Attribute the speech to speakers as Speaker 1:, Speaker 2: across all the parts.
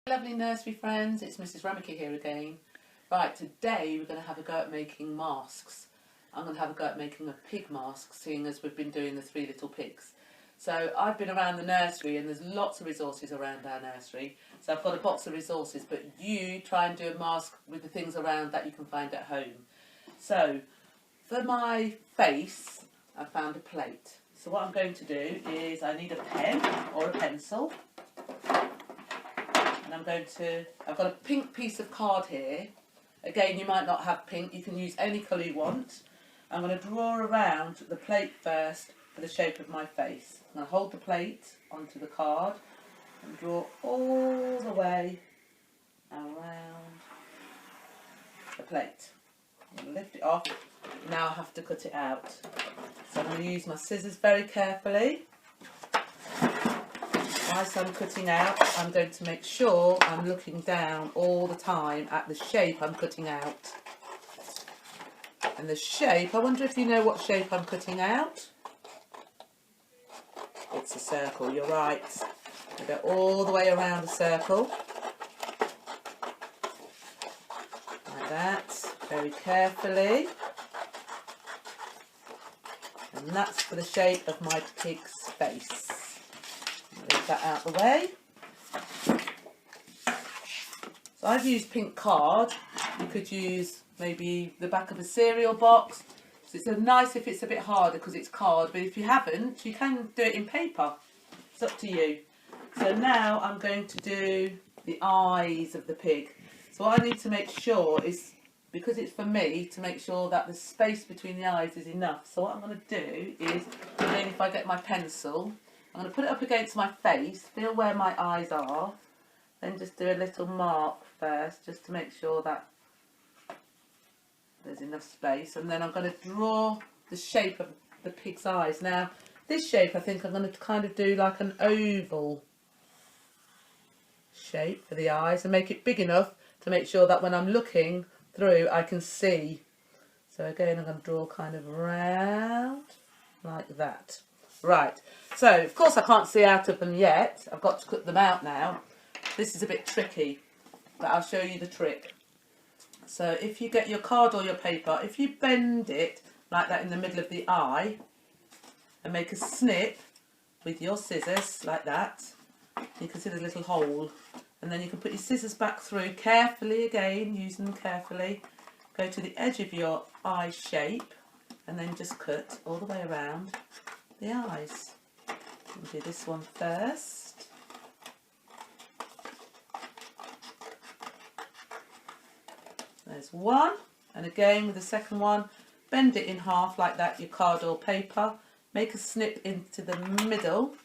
Speaker 1: Lovely nursery friends, it's Mrs Remikie here again. Right, today we're going to have a go at making masks. I'm going to have a go at making a pig mask, seeing as we've been doing the three little pigs. So I've been around the nursery and there's lots of resources around our nursery. So I've got a box of resources, but you try and do a mask with the things around that you can find at home. So for my face, I found a plate. So what I'm going to do is I need a pen or a pencil. I've got a pink piece of card here. Again, you might not have pink, you can use any colour you want. I'm going to draw around the plate first for the shape of my face. I'm going to hold the plate onto the card and draw all the way around the plate. I'm going to lift it off. Now I have to cut it out. So I'm going to use my scissors very carefully. Whilst I'm cutting out, I'm going to make sure I'm looking down all the time at the shape I'm cutting out. And the shape, I wonder if you know what shape I'm cutting out? It's a circle, you're right. I go all the way around a circle. Like that, very carefully. And that's for the shape of my pig's face. Leave that out of the way. So I've used pink card. You could use maybe the back of a cereal box. So it's nice if it's a bit harder because it's card, but if you haven't, you can do it in paper. It's up to you. So now I'm going to do the eyes of the pig. So what I need to make sure is, because it's for me, to make sure that the space between the eyes is enough. So what I'm going to do is, again, if I get my pencil, I'm going to put it up against my face, feel where my eyes are, then just do a little mark first, just to make sure that there's enough space. And then I'm going to draw the shape of the pig's eyes. Now, this shape I think I'm going to kind of do like an oval shape for the eyes and make it big enough to make sure that when I'm looking through I can see. So again, I'm going to draw kind of round like that. Right, so of course I can't see out of them yet. I've got to cut them out now. This is a bit tricky, but I'll show you the trick. So if you get your card or your paper, if you bend it like that in the middle of the eye and make a snip with your scissors like that, you can see the little hole. And then you can put your scissors back through carefully again, using them carefully. Go to the edge of your eye shape and then just cut all the way around the eyes. We'll do this one first. There's one, and again with the second one, bend it in half like that, your card or paper, make a snip into the middle,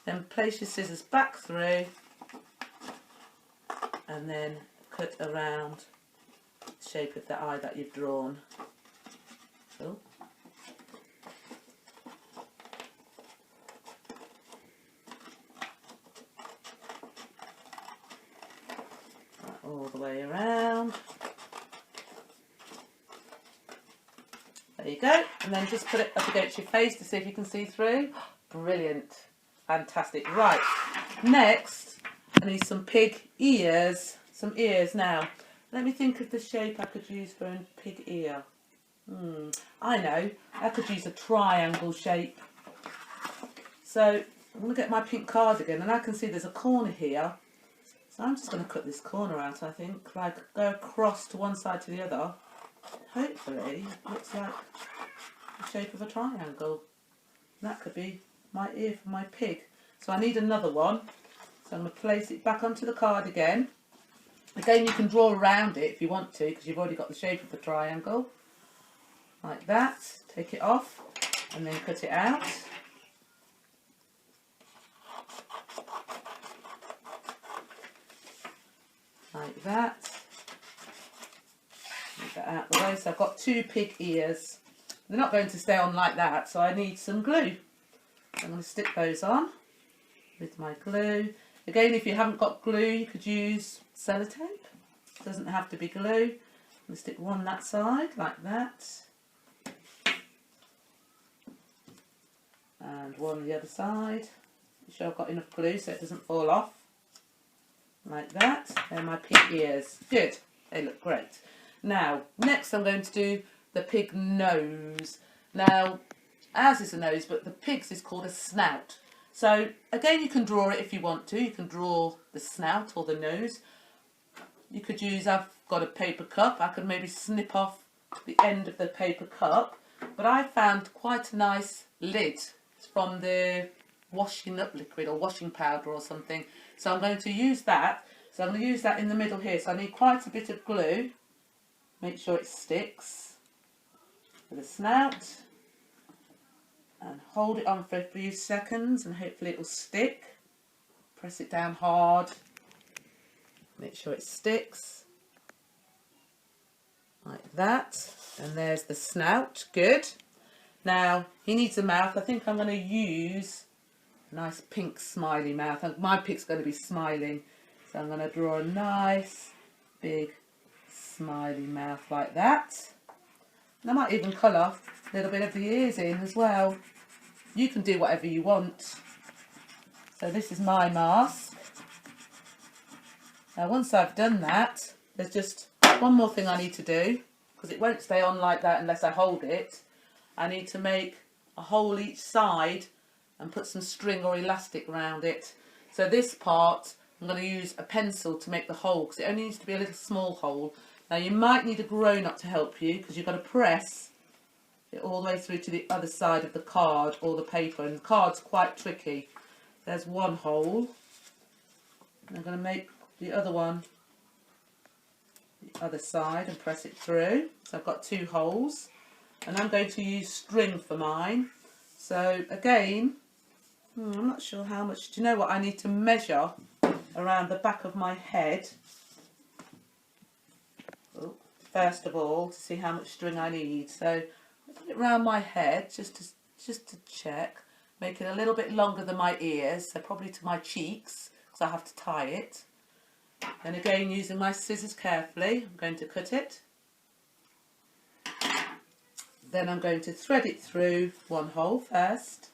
Speaker 1: then place your scissors back through and then cut around the shape of the eye that you've drawn. Oh. All the way around. There you go, and then just put it up against your face to see if you can see through. Brilliant, fantastic. Right, next I need some pig ears, some ears. Now let me think of the shape I could use for a pig ear. I know, I could use a triangle shape. So I'm going to get my pink card again, and I can see there's a corner here. So I'm just going to cut this corner out, I think, like go across to one side to the other. Hopefully it looks like the shape of a triangle. And that could be my ear for my pig. So I need another one. So I'm going to place it back onto the card again. Again, you can draw around it if you want to, because you've already got the shape of the triangle. Like that. Take it off and then cut it out. Like that. Move that out of the way. So I've got two pig ears. They're not going to stay on like that, so I need some glue. I'm going to stick those on with my glue. Again, if you haven't got glue, you could use sellotape. It doesn't have to be glue. I'm going to stick one that side, like that. And one on the other side. Make sure I've got enough glue so it doesn't fall off. like that. They're my pig ears. Good, they look great. Now, next I'm going to do the pig nose. Now, ours is a nose, but the pig's is called a snout. So, again, you can draw it if you want to. You can draw the snout or the nose. You could use, I've got a paper cup. I could maybe snip off the end of the paper cup. But I found quite a nice lid. It's from the washing up liquid or washing powder or something. So I'm going to use that. So I'm going to use that in the middle here. So I need quite a bit of glue. Make sure it sticks for the snout. And hold it on for a few seconds and hopefully it will stick. Press it down hard. Make sure it sticks. Like that. And there's the snout. Good. Now, he needs a mouth. I think I'm going to use a nice pink smiley mouth. My pig's going to be smiling. So I'm going to draw a nice big smiley mouth like that. And I might even colour a little bit of the ears in as well. You can do whatever you want. So this is my mask. Now once I've done that, there's just one more thing I need to do, because it won't stay on like that unless I hold it. I need to make a hole each side and put some string or elastic around it. So this part, I'm going to use a pencil to make the hole, because it only needs to be a little small hole. Now you might need a grown-up to help you, because you've got to press it all the way through to the other side of the card or the paper, and the card's quite tricky. There's one hole. And I'm going to make the other one the other side and press it through. So I've got two holes, and I'm going to use string for mine. So again, I'm not sure how much. Do you know what? I need to measure around the back of my head. First of all, to see how much string I need. So put it around my head just to check. Make it a little bit longer than my ears, so probably to my cheeks, because I have to tie it. And again, using my scissors carefully, I'm going to cut it. Then I'm going to thread it through one hole first.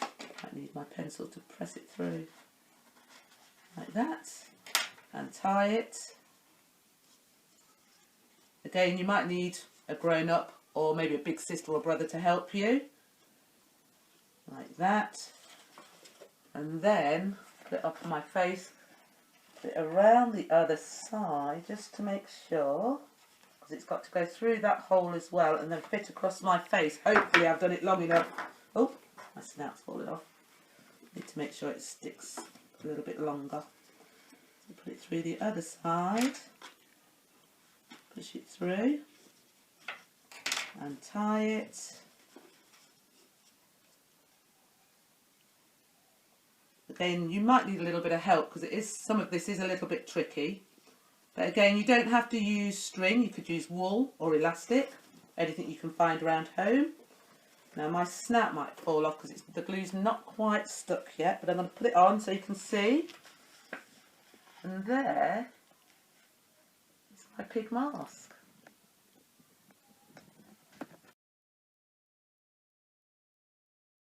Speaker 1: I need my pencil to press it through like that, and tie it. Again, you might need a grown-up or maybe a big sister or brother to help you, like that. And then put it up on my face, put it around the other side just to make sure, because it's got to go through that hole as well and then fit across my face. Hopefully I've done it long enough. Oh, my snout's falling off. Need to make sure it sticks a little bit longer. So put it through the other side, push it through and tie it. Again, you might need a little bit of help, because some of this is a little bit tricky. But again, you don't have to use string. You could use wool or elastic, anything you can find around home. Now my snout might fall off because the glue's not quite stuck yet, but I'm going to put it on so you can see. And there is my pig mask.